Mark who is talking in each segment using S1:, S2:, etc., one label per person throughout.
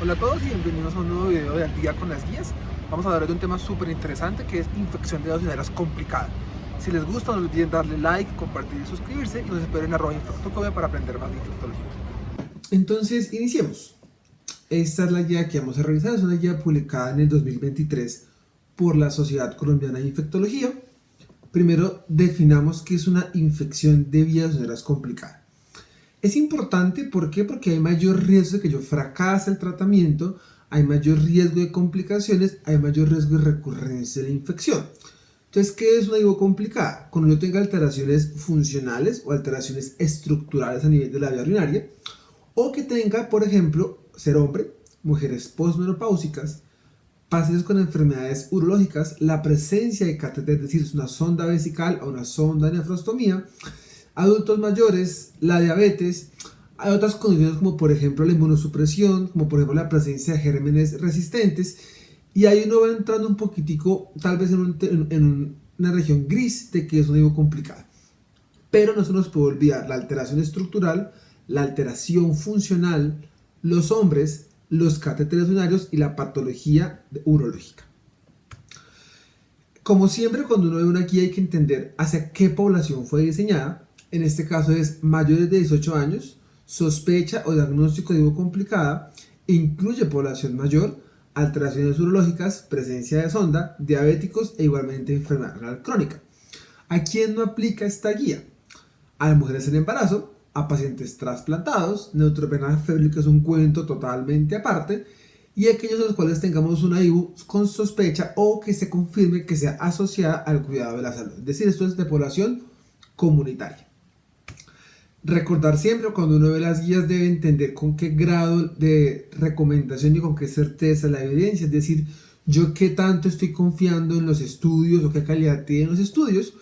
S1: Hola a todos y bienvenidos a un nuevo video de Al Día con las Guías. Vamos a hablar de un tema súper interesante que es infección de vías urinarias complicada. Si les gusta, no olviden darle like, compartir y suscribirse y nos esperen en @infectocovia para aprender más de infectología. Entonces, iniciemos. Esta es la guía que vamos a revisar, es una guía publicada en el 2023 por la Sociedad Colombiana de Infectología. Primero, definamos qué es una infección de vías urinarias complicada. Es importante, ¿por qué? Porque hay mayor riesgo de que yo fracase el tratamiento, hay mayor riesgo de complicaciones, hay mayor riesgo de recurrencia de la infección. Entonces, ¿qué es una IVO complicada? Cuando yo tenga alteraciones funcionales o alteraciones estructurales a nivel de la vía urinaria, o que tenga, por ejemplo, ser hombre, mujeres postmenopáusicas, pacientes con enfermedades urológicas, la presencia de catéter, es decir, una sonda vesical o una sonda de nefrostomía, adultos mayores, la diabetes, hay otras condiciones como por ejemplo la inmunosupresión, como por ejemplo la presencia de gérmenes resistentes, y ahí uno va entrando un poquitico, tal vez en una región gris de que es una IVO complicada. Pero no se nos puede olvidar la alteración estructural, la alteración funcional, los hombres, los catéteres urinarios y la patología urológica. Como siempre, cuando uno ve una guía hay que entender hacia qué población fue diseñada. En este caso es mayores de 18 años, sospecha o diagnóstico de IVO complicada, incluye población mayor, alteraciones urológicas, presencia de sonda, diabéticos e igualmente enfermedad renal crónica. ¿A quién no aplica esta guía? A las mujeres en embarazo, a pacientes trasplantados, neutropenia fébrile, que es un cuento totalmente aparte, y aquellos en los cuales tengamos una IVO con sospecha o que se confirme que sea asociada al cuidado de la salud. Es decir, esto es de población comunitaria. Recordar siempre cuando uno ve las guías debe entender con qué grado de recomendación y con qué certeza la evidencia, es decir, yo qué tanto estoy confiando en los estudios o qué calidad tienen los estudios.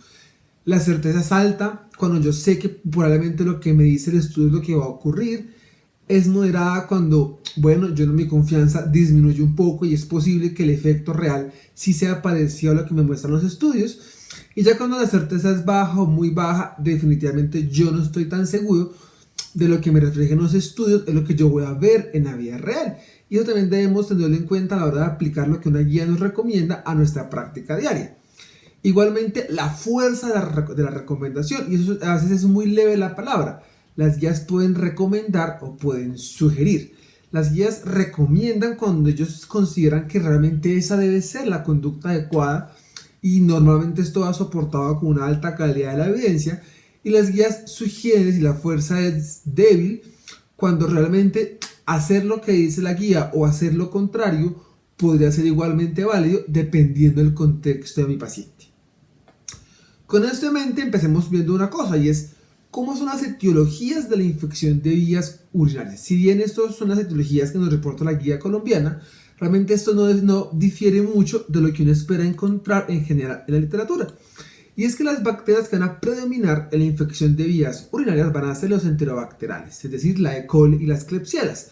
S1: La certeza es alta cuando yo sé que probablemente lo que me dice el estudio es lo que va a ocurrir. Es moderada cuando, bueno, mi confianza disminuye un poco y es posible que el efecto real sí sea parecido a lo que me muestran los estudios. Y ya cuando la certeza es baja o muy baja, definitivamente yo no estoy tan seguro de lo que me reflejen los estudios, es lo que yo voy a ver en la vida real. Y eso también debemos tenerlo en cuenta a la hora de aplicar lo que una guía nos recomienda a nuestra práctica diaria. Igualmente, la fuerza de la recomendación, y eso a veces es muy leve la palabra. Las guías pueden recomendar o pueden sugerir. Las guías recomiendan cuando ellos consideran que realmente esa debe ser la conducta adecuada y normalmente esto va soportado con una alta calidad de la evidencia, y las guías sugieren si la fuerza es débil cuando realmente hacer lo que dice la guía o hacer lo contrario podría ser igualmente válido dependiendo del contexto de mi paciente. Con esto en mente empecemos viendo una cosa, y es cómo son las etiologías de la infección de vías urinarias. Si bien estas son las etiologías que nos reporta la guía colombiana, realmente esto no difiere mucho de lo que uno espera encontrar en general en la literatura. Y es que las bacterias que van a predominar en la infección de vías urinarias van a ser los enterobacterales, es decir, la E. coli y las Klebsiellas.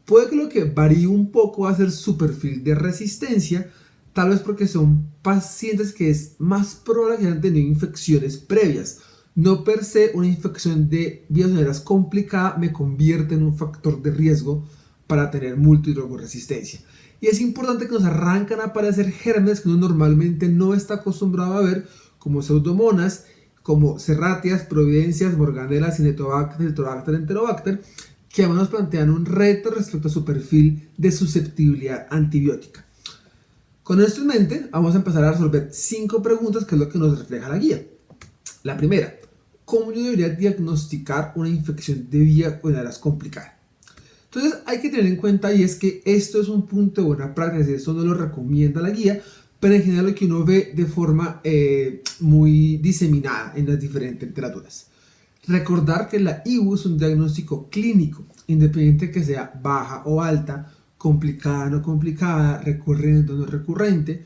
S1: Puede que lo que varíe un poco va a ser su perfil de resistencia, tal vez porque son pacientes que es más probable que hayan tenido infecciones previas. No per se una infección de vías urinarias complicada me convierte en un factor de riesgo para tener multidrogoresistencia. Y es importante que nos arrancan a aparecer gérmenes que uno normalmente no está acostumbrado a ver, como pseudomonas, como serratias, providencias, morganelas, cinetobacter, heterobacter, enterobacter, que además nos plantean un reto respecto a su perfil de susceptibilidad antibiótica. Con esto en mente, vamos a empezar a resolver 5 preguntas, que es lo que nos refleja la guía. La primera, ¿cómo yo debería diagnosticar una infección de vías urinarias complicada? Entonces hay que tener en cuenta, y es que esto es un punto de buena práctica, esto no lo recomienda la guía, pero en general lo que uno ve de forma muy diseminada en las diferentes literaturas. Recordar que la IVO es un diagnóstico clínico, independiente que sea baja o alta, complicada o no complicada, recurrente o no recurrente.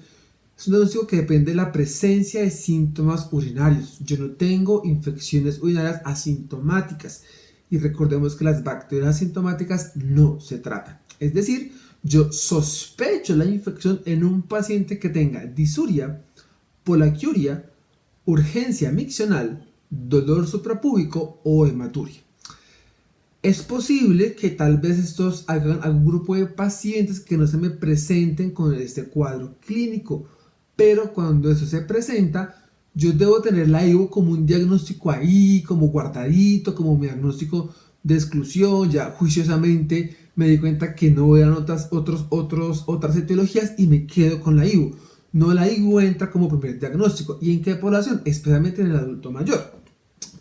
S1: Es un diagnóstico que depende de la presencia de síntomas urinarios. Yo no tengo infecciones urinarias asintomáticas. Y recordemos que las bacterias asintomáticas no se tratan. Es decir, yo sospecho la infección en un paciente que tenga disuria, polaquiuria, urgencia miccional, dolor suprapúbico o hematuria. Es posible que tal vez estos hagan algún grupo de pacientes que no se me presenten con este cuadro clínico, pero cuando eso se presenta, yo debo tener la IVO como un diagnóstico ahí, como guardadito, como mi diagnóstico de exclusión. Ya juiciosamente me di cuenta que no eran otras etiologías y me quedo con la IVO. No, la IVO entra como primer diagnóstico. ¿Y en qué población? Especialmente en el adulto mayor.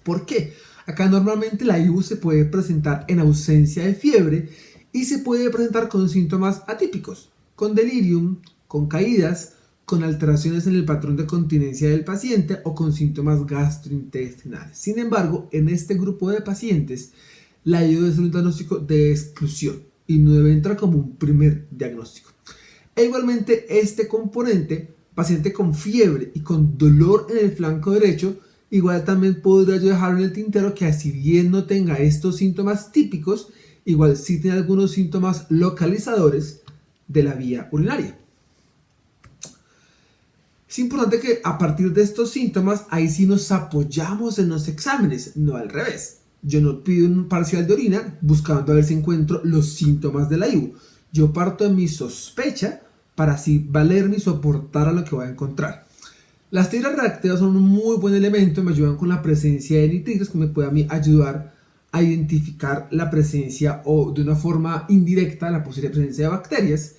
S1: ¿Por qué? Acá normalmente la IBU se puede presentar en ausencia de fiebre y se puede presentar con síntomas atípicos, con delirium, con caídas, con alteraciones en el patrón de continencia del paciente o con síntomas gastrointestinales. Sin embargo, en este grupo de pacientes, la IBU es un diagnóstico de exclusión y no debe entrar como un primer diagnóstico. E igualmente, este componente, paciente con fiebre y con dolor en el flanco derecho, igual también podría yo dejarlo en el tintero, que si bien no tenga estos síntomas típicos, igual sí tiene algunos síntomas localizadores de la vía urinaria. Es importante que a partir de estos síntomas, ahí sí nos apoyamos en los exámenes, no al revés. Yo no pido un parcial de orina buscando a ver si encuentro los síntomas de la IBU. Yo parto de mi sospecha para así valerme y soportar a lo que voy a encontrar. Las tiras reactivas son un muy buen elemento, me ayudan con la presencia de nitritos, que me puede a mí ayudar a identificar la presencia o de una forma indirecta la posible presencia de bacterias.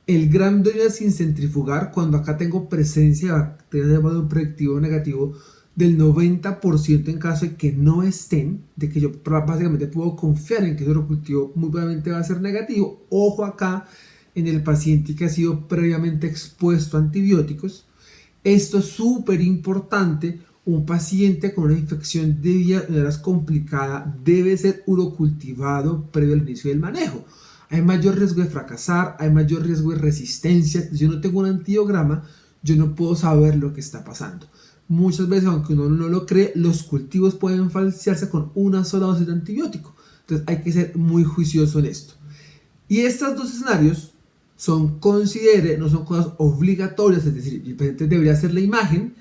S1: El gram de orina sin centrifugar, cuando acá tengo presencia de bacterias de modo predictivo negativo del 90% en caso de que no estén, de que yo básicamente puedo confiar en que ese cultivo muy probablemente va a ser negativo. Ojo acá en el paciente que ha sido previamente expuesto a antibióticos. Esto es súper importante. Un paciente con una infección de vías complicada debe ser urocultivado previo al inicio del manejo. Hay mayor riesgo de fracasar, hay mayor riesgo de resistencia. Si yo no tengo un antiograma, yo no puedo saber lo que está pasando. Muchas veces, aunque uno no lo cree, los cultivos pueden falsearse con una sola dosis de antibiótico. Entonces hay que ser muy juicioso en esto. Y estos dos escenarios no son cosas obligatorias, es decir, el paciente debería hacer la imagen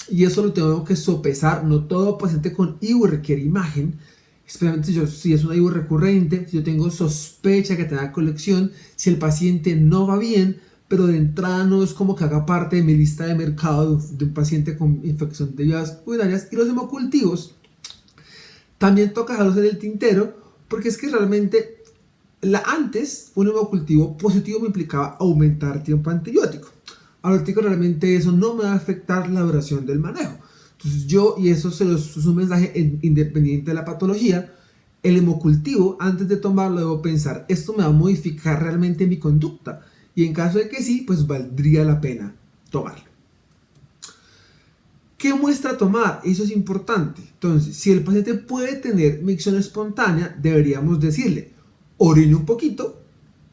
S1: y eso lo tengo que sopesar. No todo paciente con IBU requiere imagen, especialmente si es una IBU recurrente, si yo tengo sospecha que tenga colección, si el paciente no va bien, pero de entrada no es como que haga parte de mi lista de mercado de un paciente con infección de vías urinarias. Y los hemocultivos también toca dejarlos en el tintero, porque es que realmente antes un hemocultivo positivo me implicaba aumentar tiempo antibiótico. Ahora realmente eso no me va a afectar la duración del manejo. Entonces y eso es un mensaje independiente de la patología, el hemocultivo, antes de tomarlo, debo pensar, ¿esto me va a modificar realmente mi conducta? Y en caso de que sí, pues valdría la pena tomarlo. ¿Qué muestra tomar? Eso es importante. Entonces, si el paciente puede tener micción espontánea, deberíamos decirle, orine un poquito,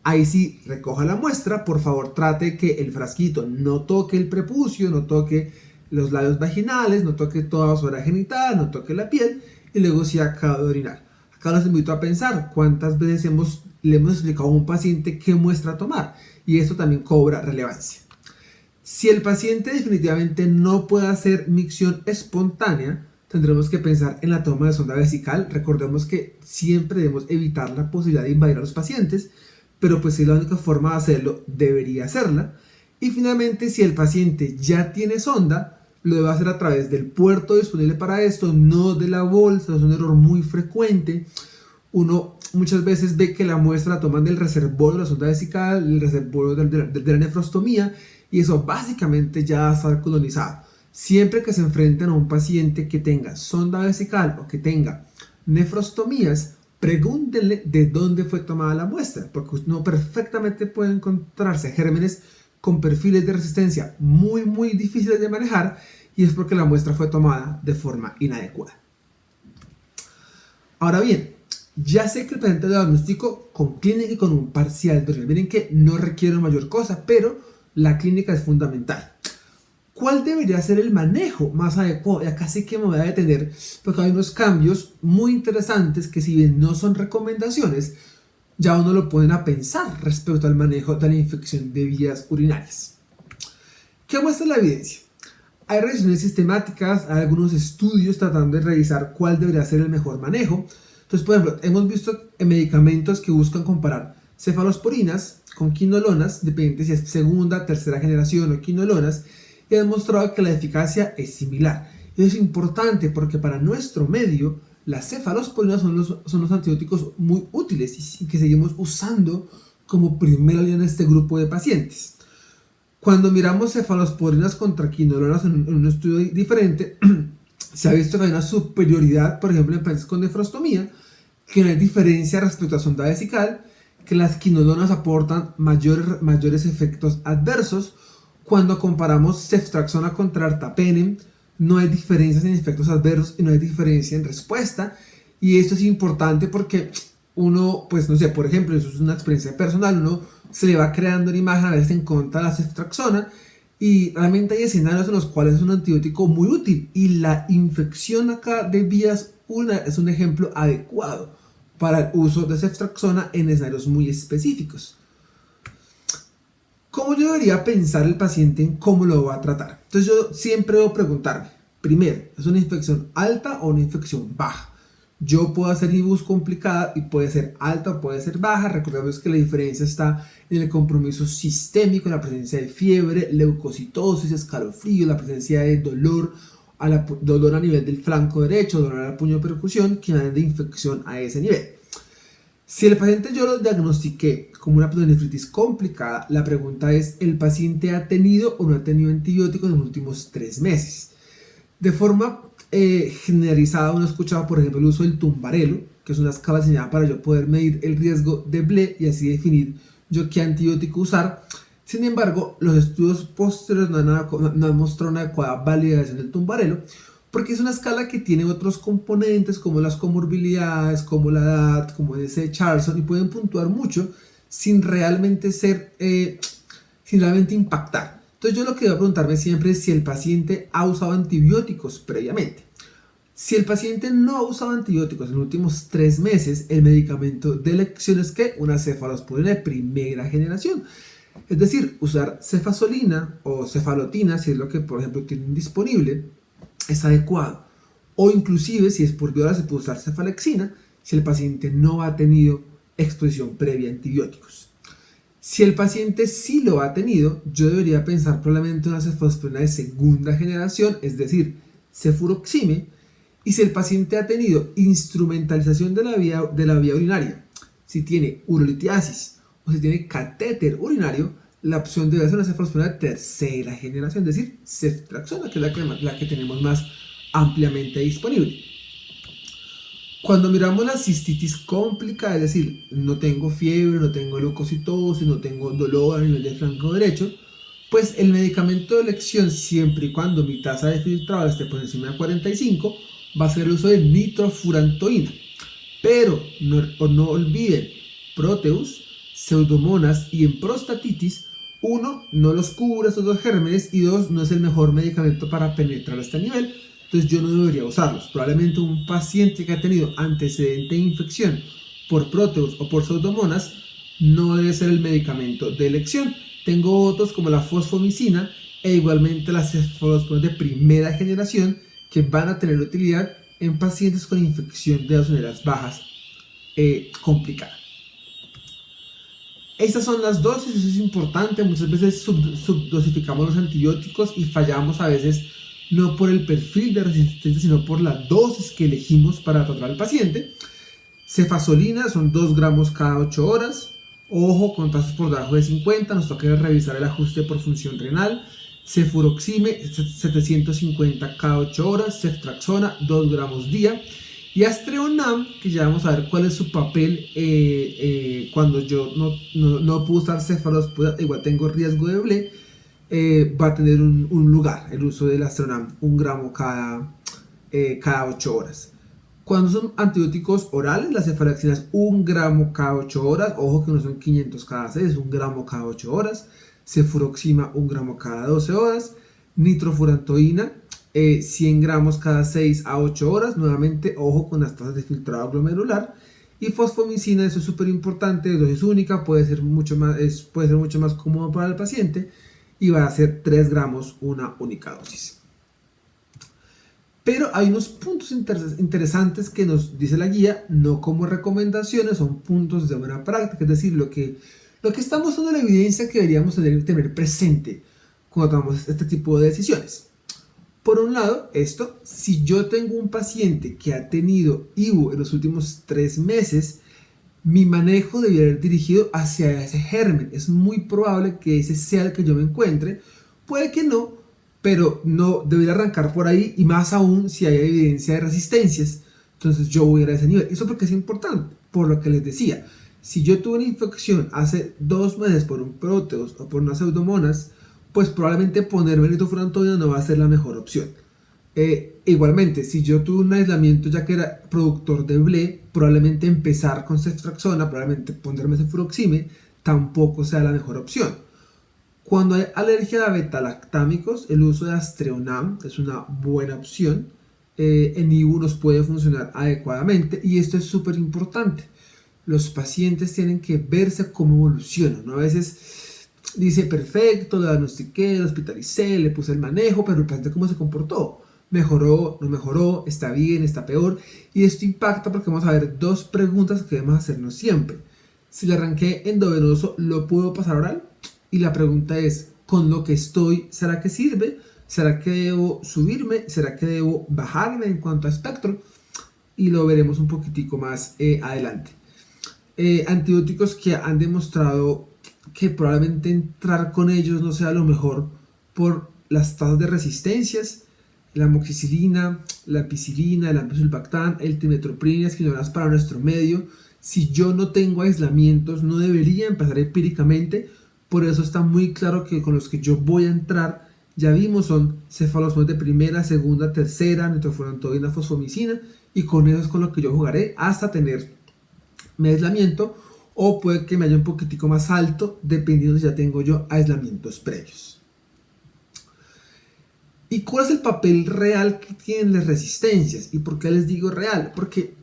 S1: ahí sí recoja la muestra, por favor trate que el frasquito no toque el prepucio, no toque los labios vaginales, no toque toda su área genital, no toque la piel, y luego sí acaba de orinar. Acá los invito a pensar cuántas veces le hemos explicado a un paciente qué muestra tomar, y esto también cobra relevancia. Si el paciente definitivamente no puede hacer micción espontánea, tendremos que pensar en la toma de sonda vesical. Recordemos que siempre debemos evitar la posibilidad de invadir a los pacientes, pero pues si es la única forma de hacerlo, debería hacerla. Y finalmente, si el paciente ya tiene sonda, lo debe hacer a través del puerto disponible para esto, no de la bolsa. Es un error muy frecuente. Uno muchas veces ve que la muestra la toman del reservorio de la sonda vesical, el reservorio de la nefrostomía, y eso básicamente ya está colonizado. Siempre que se enfrenten a un paciente que tenga sonda vesical o que tenga nefrostomías, pregúntenle de dónde fue tomada la muestra, porque uno perfectamente puede encontrarse gérmenes con perfiles de resistencia muy difíciles de manejar, y es porque la muestra fue tomada de forma inadecuada. Ahora bien, ya sé que el paciente lo diagnostico con clínica y con un parcial de orina. Miren que no requiere mayor cosa, pero la clínica es fundamental. ¿Cuál debería ser el manejo más adecuado? Y acá sí que me voy a detener, porque hay unos cambios muy interesantes que, si bien no son recomendaciones, ya uno lo pueden a pensar respecto al manejo de la infección de vías urinarias. ¿Qué muestra la evidencia? Hay revisiones sistemáticas, hay algunos estudios tratando de revisar cuál debería ser el mejor manejo. Entonces, por ejemplo, hemos visto medicamentos que buscan comparar cefalosporinas con quinolonas, dependiendo si es segunda, tercera generación o quinolonas, y han demostrado que la eficacia es similar. Y eso es importante porque para nuestro medio, las cefalosporinas son los antibióticos muy útiles y que seguimos usando como primera línea en este grupo de pacientes. Cuando miramos cefalosporinas contra quinolonas en un estudio diferente, se ha visto que hay una superioridad, por ejemplo, en pacientes con nefrostomía, que no hay diferencia respecto a sonda vesical, que las quinolonas aportan mayores efectos adversos. Cuando comparamos ceftriaxona contra artapenen, no hay diferencias en efectos adversos y no hay diferencia en respuesta. Y esto es importante porque uno, pues no sé, por ejemplo, eso es una experiencia personal, uno se le va creando una imagen a veces en contra de la ceftriaxona y realmente hay escenarios en los cuales es un antibiótico muy útil y la infección acá de vías urinarias es un ejemplo adecuado para el uso de ceftriaxona en escenarios muy específicos. ¿Cómo yo debería pensar el paciente en cómo lo va a tratar? Entonces yo siempre debo preguntarme, primero, ¿es una infección alta o una infección baja? Yo puedo hacer IBUS complicada y puede ser alta o puede ser baja. Recordemos que la diferencia está en el compromiso sistémico, en la presencia de fiebre, leucocitosis, escalofrío, la presencia de dolor a nivel del flanco derecho, dolor al puño de percusión, que van de infección a ese nivel. Si el paciente yo lo diagnostiqué como una pneumonitis complicada, la pregunta es, ¿el paciente ha tenido o no ha tenido antibióticos en los últimos 3 meses? De forma generalizada, uno ha escuchado, por ejemplo, el uso del tumbarelo, que es una escala diseñada para yo poder medir el riesgo de BLE y así definir yo qué antibiótico usar. Sin embargo, los estudios posteriores no han mostrado una adecuada validación del tumbarelo, porque es una escala que tiene otros componentes como las comorbilidades, como la edad, como ese de Charlson, y pueden puntuar mucho sin realmente sin realmente impactar. Entonces yo lo que voy a preguntarme siempre es si el paciente ha usado antibióticos previamente. Si el paciente no ha usado antibióticos en los últimos 3 meses, el medicamento de elección es que una cefalosporina de primera generación. Es decir, usar cefazolina o cefalotina, si es lo que por ejemplo tienen disponible, es adecuado. O inclusive, si es por viola, se puede usar cefalexina si el paciente no ha tenido exposición previa a antibióticos. Si el paciente sí lo ha tenido, yo debería pensar probablemente una cefalosporina de segunda generación, es decir, cefuroxime. Y si el paciente ha tenido instrumentalización de la vía urinaria, si tiene urolitiasis o si tiene catéter urinario, la opción debe ser una cefalosporina de tercera generación, es decir, ceftriaxona, que es la que tenemos más ampliamente disponible. Cuando miramos la cistitis complicada, es decir, no tengo fiebre, no tengo leucocitosis, no tengo dolor a nivel del flanco derecho, pues el medicamento de elección, siempre y cuando mi tasa de filtrado esté por encima de 45, va a ser el uso de nitrofurantoína. Pero no olviden, Proteus, Pseudomonas y en prostatitis, 1, no los cubre estos 2 gérmenes y 2, no es el mejor medicamento para penetrar a este nivel. Entonces yo no debería usarlos. Probablemente un paciente que ha tenido antecedente de infección por Proteus o por Pseudomonas no debe ser el medicamento de elección. Tengo otros como la fosfomicina e igualmente las cefalosporinas de primera generación que van a tener utilidad en pacientes con infección de ozoneras bajas complicada. Estas son las dosis, eso es importante. Muchas veces subdosificamos los antibióticos y fallamos a veces no por el perfil de resistencia, sino por la dosis que elegimos para tratar al paciente. Cefazolina son 2 gramos cada 8 horas. Ojo, con tasas por debajo de 50, nos toca revisar el ajuste por función renal. Cefuroxime, 750 cada 8 horas. Ceftriaxona, 2 gramos día. Y Astreonam, que ya vamos a ver cuál es su papel cuando yo no puedo usar cefalosporina, igual tengo riesgo de BLE, va a tener un lugar, el uso del Astreonam, 1 gramo cada 8 horas. Cuando son antibióticos orales, la cefalexina es 1 gramo cada 8 horas, ojo que no son 500 cada 6, es 1 gramo cada 8 horas. Cefuroxima, 1 gramo cada 12 horas. Nitrofurantoína, 100 gramos cada 6 a 8 horas, nuevamente ojo con las tasas de filtrado glomerular. Y fosfomicina, eso es súper importante, dosis única, puede ser mucho más cómodo para el paciente y va a ser 3 gramos una única dosis. Pero hay unos puntos interesantes que nos dice la guía, no como recomendaciones, son puntos de buena práctica, es decir, lo que está mostrando la evidencia que deberíamos tener presente cuando tomamos este tipo de decisiones. Por un lado, si yo tengo un paciente que ha tenido IBU en los últimos 3 meses, mi manejo debería ir dirigido hacia ese germen. Es muy probable que ese sea el que yo me encuentre, puede que no, pero no debería arrancar por ahí, y más aún si hay evidencia de resistencias. Entonces yo voy a ir a ese nivel. Eso porque es importante, por lo que les decía. Si yo tuve una infección hace 2 meses por un próteos o por unas pseudomonas, pues probablemente ponerme nitrofurantoína no va a ser la mejor opción. Igualmente, si yo tuve un aislamiento ya que era productor de BLE, probablemente empezar con ceftriaxona, probablemente ponerme cefuroxime, tampoco sea la mejor opción. Cuando hay alergia a betalactámicos, el uso de Aztreonam es una buena opción. En IBU nos puede funcionar adecuadamente, y esto es súper importante. Los pacientes tienen que verse cómo evolucionan, ¿no? A veces dice, perfecto, lo diagnostiqué, lo hospitalicé, le puse el manejo, pero el paciente cómo se comportó. Mejoró, no mejoró, está bien, está peor. Y esto impacta porque vamos a ver 2 preguntas que debemos hacernos siempre. Si le arranqué endovenoso, ¿lo puedo pasar oral? Y la pregunta es, ¿con lo que estoy, será que sirve? ¿Será que debo subirme? ¿Será que debo bajarme en cuanto a espectro? Y lo veremos un poquitico más adelante. Antibióticos que han demostrado que probablemente entrar con ellos no sea lo mejor por las tasas de resistencias: la amoxicilina, la ampicilina, el ampisulbactam, el trimetoprina, quinolas para nuestro medio. Si yo no tengo aislamientos, no debería empezar empíricamente. Por eso está muy claro que con los que yo voy a entrar, ya vimos, son cefalosmonas de primera, segunda, tercera, nitrofurantoína, fosfomicina, y con eso es con lo que yo jugaré hasta tener mi aislamiento, o puede que me haya un poquitico más alto, dependiendo si ya tengo yo aislamientos previos. ¿Y cuál es el papel real que tienen las resistencias? ¿Y por qué les digo real? Porque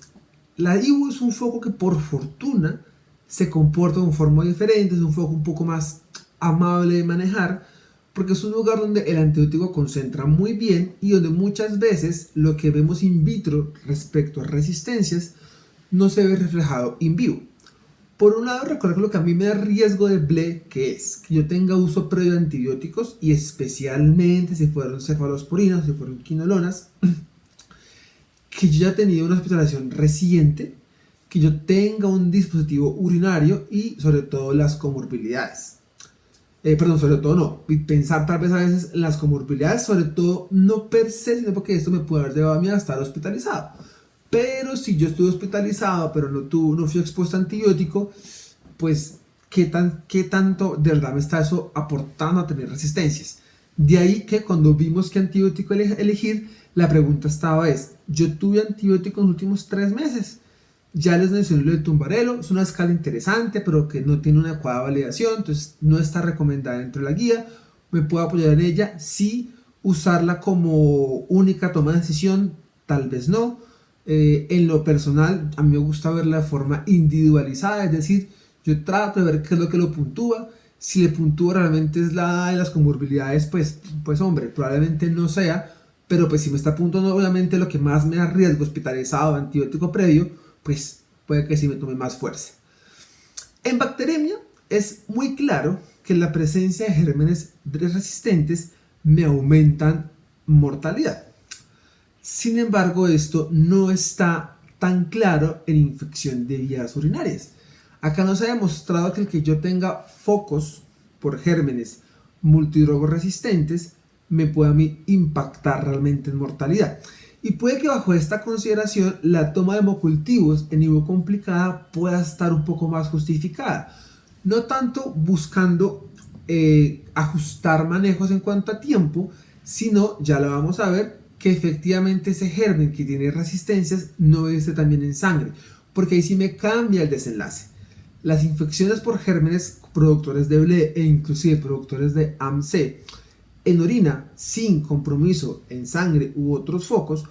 S1: la IBU es un foco que por fortuna se comporta de una forma diferente, es un foco un poco más amable de manejar, porque es un lugar donde el antibiótico concentra muy bien y donde muchas veces lo que vemos in vitro respecto a resistencias no se ve reflejado in vivo. Por un lado, recuerda lo que a mí me da riesgo de BLE, que es que yo tenga uso previo de antibióticos, y especialmente si fueron cefalosporinas, si fueron quinolonas, que yo ya he tenido una hospitalización reciente, que yo tenga un dispositivo urinario y sobre todo las comorbilidades. Sobre todo no, pensar tal vez a veces en las comorbilidades, sobre todo no per se, sino porque esto me puede haber llevado a mí a estar hospitalizado. Pero si yo estuve hospitalizado, pero no fui expuesto a antibiótico, pues ¿qué tanto de verdad me está eso aportando a tener resistencias? De ahí que cuando vimos qué antibiótico elegir, la pregunta yo tuve antibiótico en los últimos 3 meses. Ya les mencioné lo del tumbarelo, es una escala interesante, pero que no tiene una adecuada validación, entonces no está recomendada dentro de la guía. ¿Me puedo apoyar en ella? Sí. ¿Usarla como única toma de decisión? Tal vez no. En lo personal, a mí me gusta verla de forma individualizada, es decir, yo trato de ver qué es lo que lo puntúa. Si le puntúa realmente es la de las comorbilidades, pues hombre, probablemente no sea, pero pues si me está puntuando obviamente lo que más me da riesgo, hospitalizado, antibiótico previo, pues puede que sí me tome más fuerza. En bacteremia es muy claro que la presencia de gérmenes resistentes me aumentan mortalidad. Sin embargo, esto no está tan claro en infección de vías urinarias. Acá no se ha demostrado que el que yo tenga focos por gérmenes multidrogos resistentes me pueda a mí impactar realmente en mortalidad. Y puede que bajo esta consideración la toma de hemocultivos en IBU complicada pueda estar un poco más justificada. No tanto buscando ajustar manejos en cuanto a tiempo, sino, ya lo vamos a ver, que efectivamente ese germen que tiene resistencias no esté también en sangre, porque ahí sí me cambia el desenlace. Las infecciones por gérmenes productores de BLE e inclusive productores de AMC en orina sin compromiso en sangre u otros focos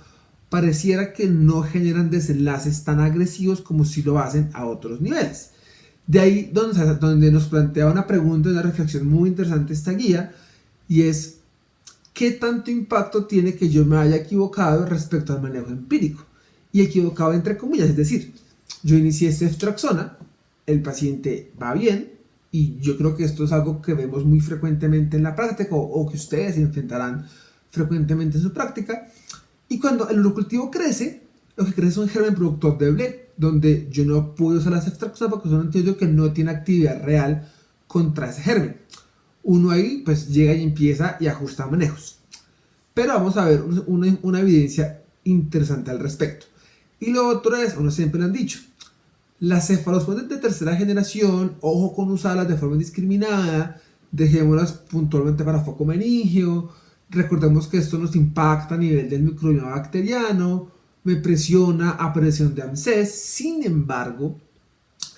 S1: pareciera que no generan desenlaces tan agresivos como si lo hacen a otros niveles. De ahí donde nos plantea una pregunta y una reflexión muy interesante esta guía, y es ¿qué tanto impacto tiene que yo me haya equivocado respecto al manejo empírico? Y equivocado entre comillas, es decir, yo inicié ceftriaxona, el paciente va bien, y yo creo que esto es algo que vemos muy frecuentemente en la práctica o que ustedes enfrentarán frecuentemente en su práctica. Y cuando el urocultivo crece, lo que crece es un germen productor de BLE, donde yo no puedo usar la ceftriaxona porque es un antibiótico que no tiene actividad real contra ese germen. Uno ahí pues llega y empieza y ajusta manejos. Pero vamos a ver una evidencia interesante al respecto. Y lo otro es, uno siempre lo han dicho, las cefalosporines de tercera generación, ojo con usarlas de forma indiscriminada, dejémoslas puntualmente para foco meningio, recordemos que esto nos impacta a nivel del microbioma bacteriano, me presiona a presión de AMSES. Sin embargo,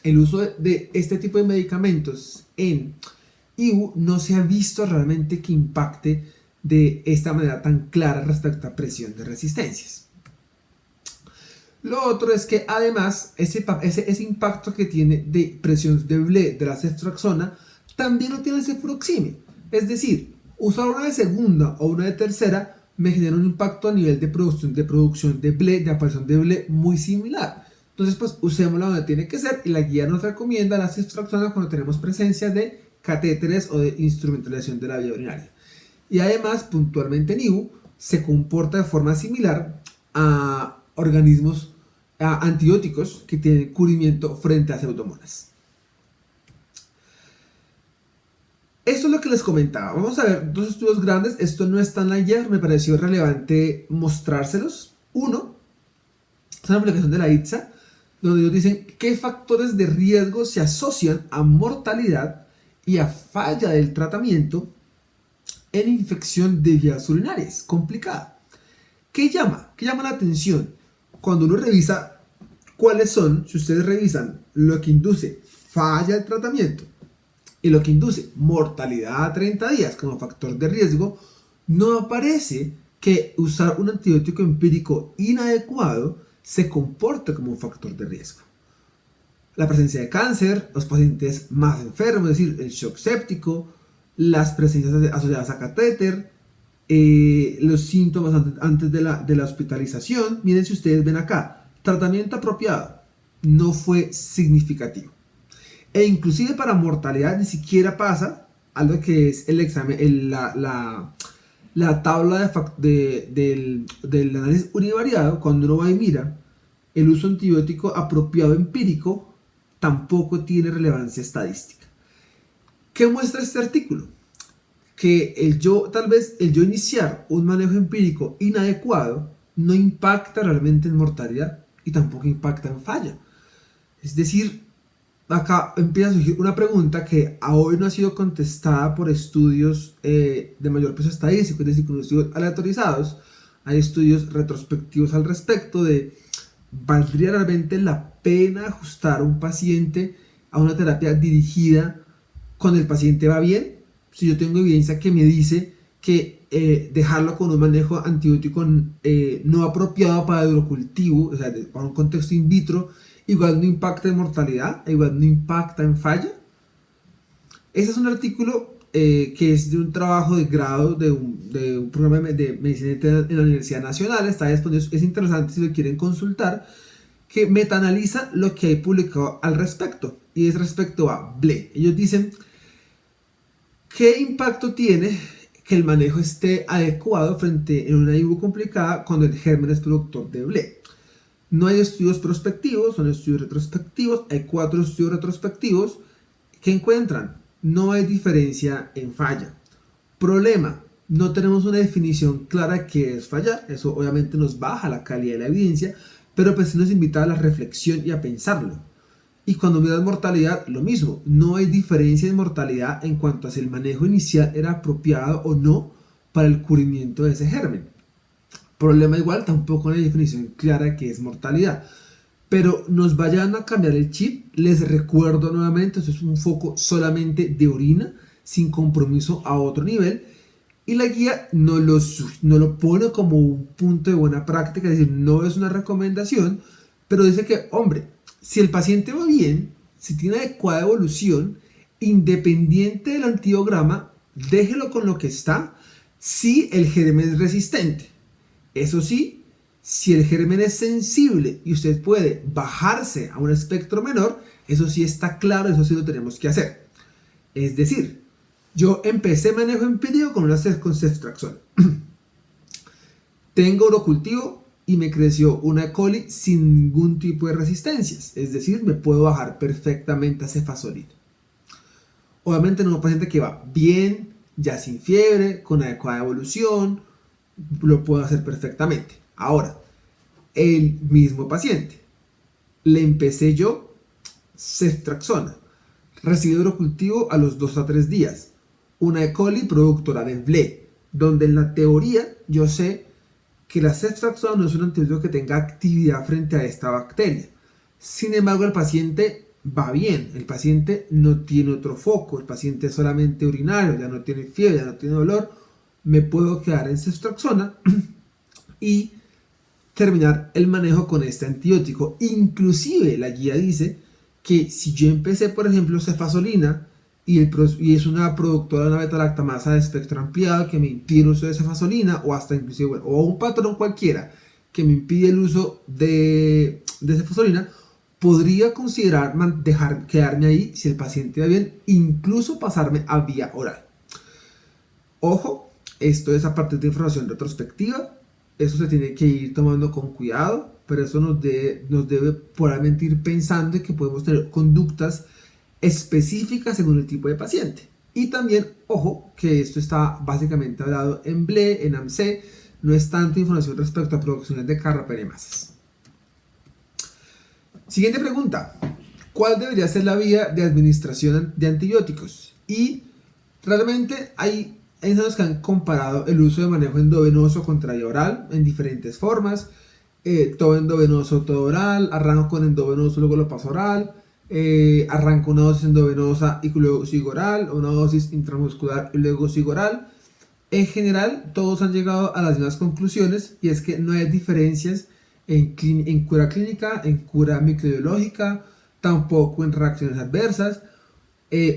S1: el uso de este tipo de medicamentos en IU no se ha visto realmente que impacte de esta manera tan clara respecto a presión de resistencias. Lo otro es que además ese impacto que tiene de presión de BLE de la ceftriaxona también lo tiene el cefuroxime. Es decir, usar una de segunda o una de tercera me genera un impacto a nivel de producción de BLE, de aparición de BLE muy similar. Entonces pues usémosla donde tiene que ser y la guía nos recomienda la ceftriaxona cuando tenemos presencia de catéteres o de instrumentalización de la vía urinaria. Y además puntualmente en IU se comporta de forma similar a organismos antibióticos que tienen cubrimiento frente a pseudomonas. Esto es lo que les comentaba. Vamos a ver dos estudios grandes. Esto no está en la guía, me pareció relevante mostrárselos. Uno es una aplicación de la ITSA, donde ellos dicen qué factores de riesgo se asocian a mortalidad y a falla del tratamiento en infección de vías urinarias. Complicada. ¿Qué llama? ¿Qué llama la atención? Cuando uno revisa cuáles son, si ustedes revisan lo que induce falla del tratamiento y lo que induce mortalidad a 30 días como factor de riesgo, no aparece que usar un antibiótico empírico inadecuado se comporte como un factor de riesgo. La presencia de cáncer, los pacientes más enfermos, es decir, el shock séptico, las presencias asociadas a catéter, los síntomas antes de la hospitalización. Miren, si ustedes ven acá, tratamiento apropiado no fue significativo, e inclusive para mortalidad ni siquiera pasa a lo que es el examen, la tabla del análisis univariado. Cuando uno va y mira el uso antibiótico apropiado empírico, tampoco tiene relevancia estadística. ¿Qué muestra este artículo? Que tal vez el yo iniciar un manejo empírico inadecuado no impacta realmente en mortalidad y tampoco impacta en falla. Es decir, acá empieza a surgir una pregunta que a hoy no ha sido contestada por estudios de mayor peso estadístico, es decir, con estudios aleatorizados. Hay estudios retrospectivos al respecto de ¿valdría realmente la pena ajustar a un paciente a una terapia dirigida cuando el paciente va bien? Si yo tengo evidencia que me dice que dejarlo con un manejo antibiótico no apropiado para el urocultivo, o sea, para un contexto in vitro, igual no impacta en mortalidad, igual no impacta en falla. Ese es un artículo que es de un trabajo de grado de un programa de medicina en la Universidad Nacional. Está disponible, es interesante si lo quieren consultar, que metaanaliza lo que hay publicado al respecto, y es respecto a BLE. Ellos dicen: ¿qué impacto tiene que el manejo esté adecuado frente a una IBU complicada cuando el germen es productor de BLE? No hay estudios prospectivos, son estudios retrospectivos. Hay 4 estudios retrospectivos que encuentran: no hay diferencia en falla. Problema: no tenemos una definición clara de qué es fallar. Eso obviamente nos baja la calidad de la evidencia, pero pues nos invita a la reflexión y a pensarlo. Y cuando miras mortalidad, lo mismo. No hay diferencia en mortalidad en cuanto a si el manejo inicial era apropiado o no para el cubrimiento de ese germen. Problema igual, tampoco hay definición clara de qué es mortalidad. Pero nos vayan a cambiar el chip. Les recuerdo nuevamente, esto es un foco solamente de orina, sin compromiso a otro nivel. Y la guía no lo pone como un punto de buena práctica, es decir, no es una recomendación, pero dice que, hombre, si el paciente va bien, si tiene adecuada evolución, independiente del antibiograma, déjelo con lo que está, si el germen es resistente. Eso sí, si el germen es sensible y usted puede bajarse a un espectro menor, eso sí está claro, eso sí lo tenemos que hacer. Es decir, yo empecé manejo empírico con con ceftriaxona. Tengo urocultivo y me creció una E. coli sin ningún tipo de resistencias. Es decir, me puedo bajar perfectamente a cefazolina. Obviamente en un paciente que va bien, ya sin fiebre, con adecuada evolución, lo puedo hacer perfectamente. Ahora, el mismo paciente, le empecé yo ceftriaxona, recibí urocultivo a los 2 a 3 días, una E. coli productora de BLE, donde en la teoría yo sé que la ceftriaxona no es un antibiótico que tenga actividad frente a esta bacteria. Sin embargo, el paciente va bien, el paciente no tiene otro foco, el paciente es solamente urinario, ya no tiene fiebre, ya no tiene dolor, me puedo quedar en ceftriaxona y terminar el manejo con este antibiótico. Inclusive la guía dice que si yo empecé, por ejemplo, cefazolina y es una productora de una beta-lactamasa de espectro ampliado que me impide el uso de cefazolina, o hasta inclusive, bueno, o un patrón cualquiera que me impide el uso de cefazolina, podría considerar dejar quedarme ahí si el paciente va bien, incluso pasarme a vía oral. Ojo, esto es a partir de información retrospectiva, eso se tiene que ir tomando con cuidado, pero eso nos debe probablemente ir pensando en que podemos tener conductas específicas según el tipo de paciente. Y también, ojo, que esto está básicamente hablado en BLE, en AMC, no es tanto información respecto a producciones de carrapenemasas. Siguiente pregunta. ¿Cuál debería ser la vía de administración de antibióticos? Y realmente hay ensayos que han comparado el uso de manejo endovenoso contra vía oral en diferentes formas. Todo endovenoso, todo oral. Arranco con endovenoso, luego lo paso oral. Arranco una dosis endovenosa y luego sigo oral. Una dosis intramuscular y luego sigo oral. En general, todos han llegado a las mismas conclusiones, y es que no hay diferencias en cura clínica, en cura microbiológica, tampoco en reacciones adversas.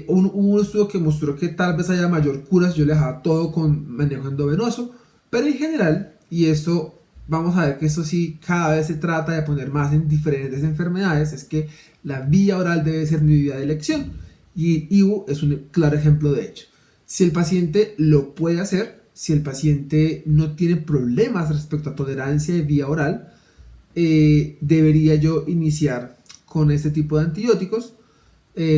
S1: Hubo un estudio que mostró que tal vez haya mayor cura si yo le dejaba todo con manejo endovenoso, pero en general, y esto vamos a ver que esto sí cada vez se trata de poner más en diferentes enfermedades, es que la vía oral debe ser mi vía de elección, y IBU es un claro ejemplo de ello. Si el paciente lo puede hacer, si el paciente no tiene problemas respecto a tolerancia de vía oral, debería yo iniciar con este tipo de antibióticos,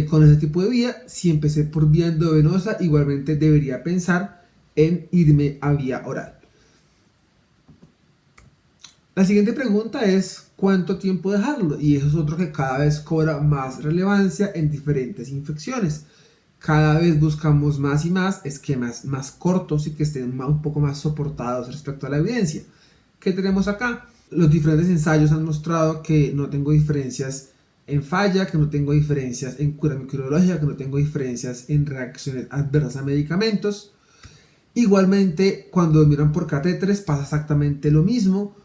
S1: con este tipo de vía. Si empecé por vía endovenosa, igualmente debería pensar en irme a vía oral. La siguiente pregunta es ¿cuánto tiempo dejarlo? Y eso es otro que cada vez cobra más relevancia en diferentes infecciones. Cada vez buscamos más y más esquemas más cortos y que estén un poco más soportados respecto a la evidencia. ¿Qué tenemos acá? Los diferentes ensayos han mostrado que no tengo diferencias en falla, que no tengo diferencias en cura microbiológica, que no tengo diferencias en reacciones adversas a medicamentos. Igualmente, cuando miran por catéteres pasa exactamente lo mismo.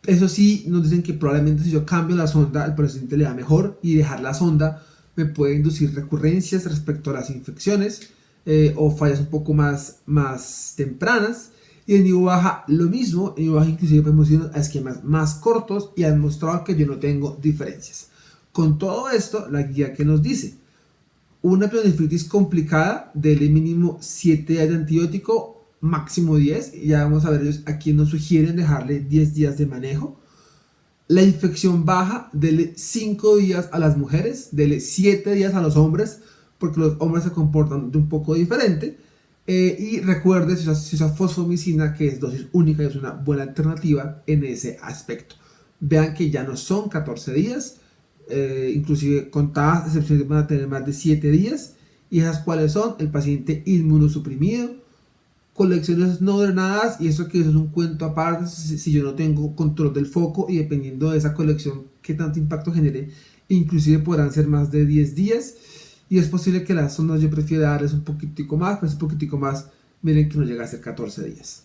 S1: Eso sí, nos dicen que probablemente si yo cambio la sonda, el paciente le da mejor, y dejar la sonda me puede inducir recurrencias respecto a las infecciones, o fallas un poco más tempranas. Y en IBU baja lo mismo, en IBU baja inclusive podemos ir a esquemas más cortos y han mostrado que yo no tengo diferencias. Con todo esto, la guía que nos dice, una pielonefritis complicada, dele mínimo 7 días de antibiótico, máximo 10, y ya vamos a ver ellos a quién nos sugieren dejarle 10 días de manejo. La infección baja, dele 5 días a las mujeres, dele 7 días a los hombres, porque los hombres se comportan de un poco diferente. Y recuerde si usa fosfomicina, que es dosis única y es una buena alternativa en ese aspecto. Vean que ya no son 14 días, inclusive contadas excepciones van a tener más de 7 días. Y esas cuáles son: el paciente inmunosuprimido, colecciones no drenadas, y eso que eso es un cuento aparte si yo no tengo control del foco, y dependiendo de esa colección qué tanto impacto genere, inclusive podrán ser más de 10 días. Y es posible que las sondas yo prefiera darles un poquitico más, pero ese poquitico más, miren que no llega a ser 14 días.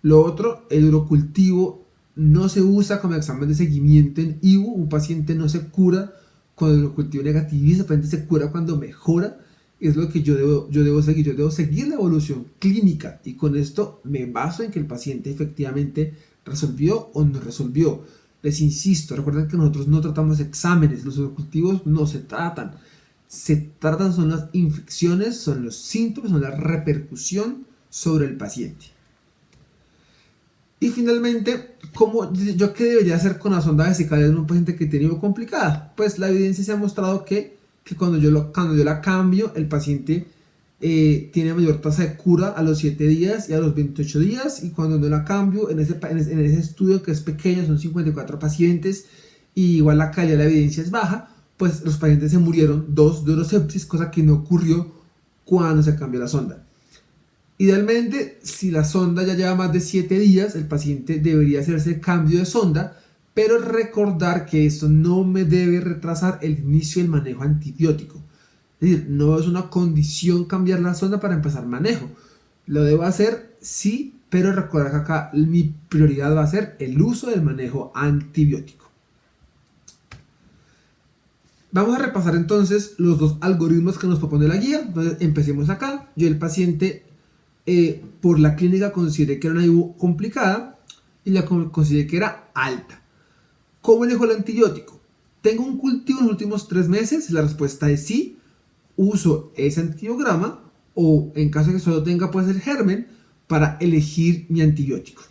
S1: Lo otro, el urocultivo no se usa como examen de seguimiento en IBU. Un paciente no se cura cuando el urocultivo negativiza, el paciente se cura cuando mejora. es lo que yo debo seguir. Yo debo seguir la evolución clínica y con esto me baso en que el paciente efectivamente resolvió o no resolvió. Les insisto, recuerden que nosotros no tratamos exámenes, los objetivos no se tratan. Se tratan son las infecciones, son los síntomas, son la repercusión sobre el paciente. Y finalmente, ¿yo qué debería hacer con la sonda vesical en un paciente que tiene ivo complicada? Pues la evidencia se ha mostrado que cuando yo la cambio, el paciente tiene mayor tasa de cura a los 7 días y a los 28 días. Y cuando no la cambio, en ese estudio que es pequeño, son 54 pacientes, y igual la calidad de la evidencia es baja, pues los pacientes se murieron 2 de urosepsis, cosa que no ocurrió cuando se cambió la sonda. Idealmente, si la sonda ya lleva más de 7 días, el paciente debería hacerse el cambio de sonda, pero recordar que esto no me debe retrasar el inicio del manejo antibiótico. Es decir, no es una condición cambiar la sonda para empezar manejo. Lo debo hacer, sí, pero recordar que acá mi prioridad va a ser el uso del manejo antibiótico. Vamos a repasar entonces los 2 algoritmos que nos propone la guía. Entonces, empecemos acá. Yo el paciente por la clínica consideré que era una ivo complicada y la consideré que era alta. ¿Cómo elijo el antibiótico? ¿Tengo un cultivo en los últimos 3 meses? La respuesta es sí. Uso ese antibiograma o en caso de que solo tenga pues el germen para elegir mi antibiótico.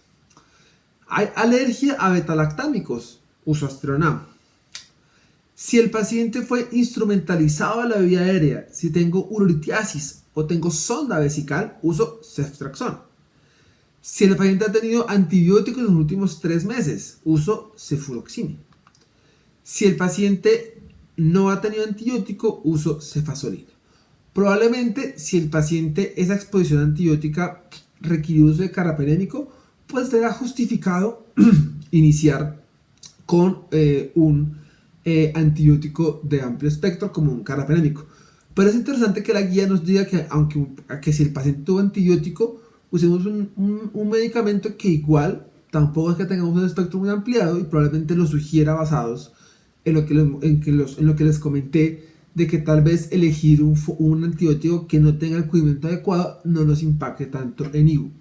S1: ¿Hay alergia a betalactámicos? Uso Aztreonam. Si el paciente fue instrumentalizado a la vía aérea, si tengo urolitiasis o tengo sonda vesical, uso ceftriaxona. Si el paciente ha tenido antibióticos en los últimos 3 meses, uso cefuroxime. Si el paciente no ha tenido antibiótico, uso cefazolina. Probablemente, si el paciente esa exposición antibiótica requiere uso de carbapenémico, pues será justificado iniciar con un antibiótico de amplio espectro como un carbapenémico. Pero es interesante que la guía nos diga que si el paciente tuvo antibiótico, usemos un medicamento que igual tampoco es que tengamos un espectro muy ampliado y probablemente lo sugiera basados en lo que les comenté de que tal vez elegir un antibiótico que no tenga el cubrimiento adecuado no nos impacte tanto en ivo.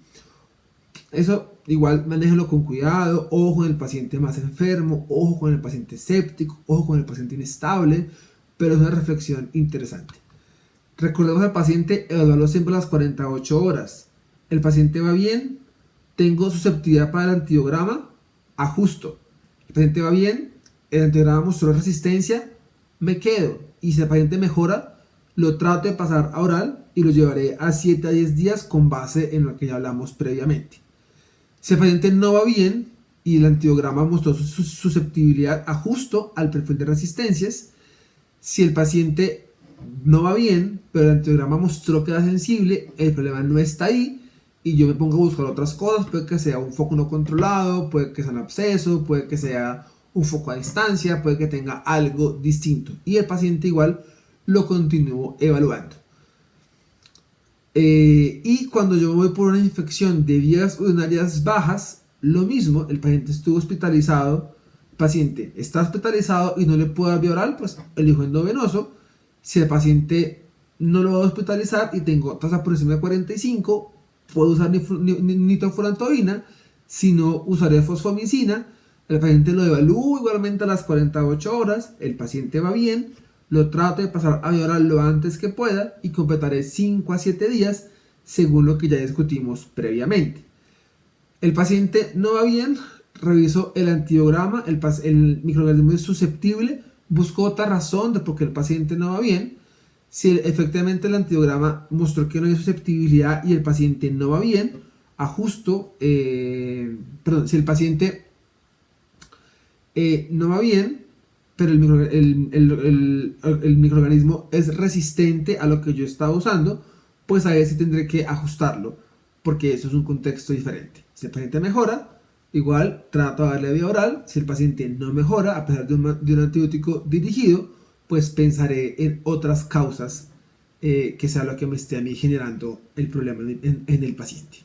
S1: Eso igual manéjenlo con cuidado, ojo con el paciente más enfermo, ojo con el paciente séptico, ojo con el paciente inestable, pero es una reflexión interesante. Recordemos al paciente, evaluarlo siempre a las 48 horas. El paciente va bien, tengo susceptibilidad para el antibiograma, ajusto. El paciente va bien, el antibiograma mostró resistencia, me quedo. Y si el paciente mejora, lo trato de pasar a oral y lo llevaré a 7 a 10 días con base en lo que ya hablamos previamente. Si el paciente no va bien y el antibiograma mostró su susceptibilidad, ajusto al perfil de resistencias. Si el paciente no va bien, pero el antibiograma mostró que era sensible, el problema no está ahí y yo me pongo a buscar otras cosas. Puede que sea un foco no controlado, puede que sea un absceso, puede que sea un foco a distancia, puede que tenga algo distinto y el paciente igual lo continúo evaluando. Y cuando yo voy por una infección de vías urinarias bajas, lo mismo, el paciente estuvo hospitalizado, el paciente está hospitalizado y no le puedo dar vía oral, pues elijo endovenoso. Si el paciente no lo va a hospitalizar y tengo tasa por encima de 45, puedo usar nitrofurantoína, si no usaré fosfomicina. El paciente lo evalúo igualmente a las 48 horas, el paciente va bien, lo trato de pasar a vía oral lo antes que pueda y completaré 5 a 7 días según lo que ya discutimos previamente. El paciente no va bien, reviso el antibiograma, el microorganismo es susceptible, busco otra razón de por qué el paciente no va bien. Si efectivamente el antibiograma mostró que no hay susceptibilidad y el paciente no va bien, ajusto, si el paciente no va bien, pero el microorganismo es resistente a lo que yo estaba usando, pues a veces tendré que ajustarlo, porque eso es un contexto diferente. Si el paciente mejora, igual trato de darle vía oral. Si el paciente no mejora, a pesar de un antibiótico dirigido, pues pensaré en otras causas que sea lo que me esté a mí generando el problema en el paciente.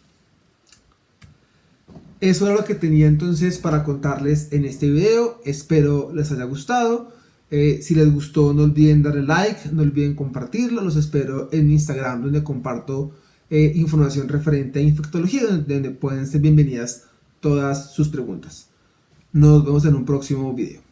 S1: Eso era lo que tenía entonces para contarles en este video. Espero les haya gustado. Si les gustó, no olviden darle like, no olviden compartirlo. Los espero en Instagram, donde comparto información referente a infectología, donde pueden ser bienvenidas todas sus preguntas. Nos vemos en un próximo video.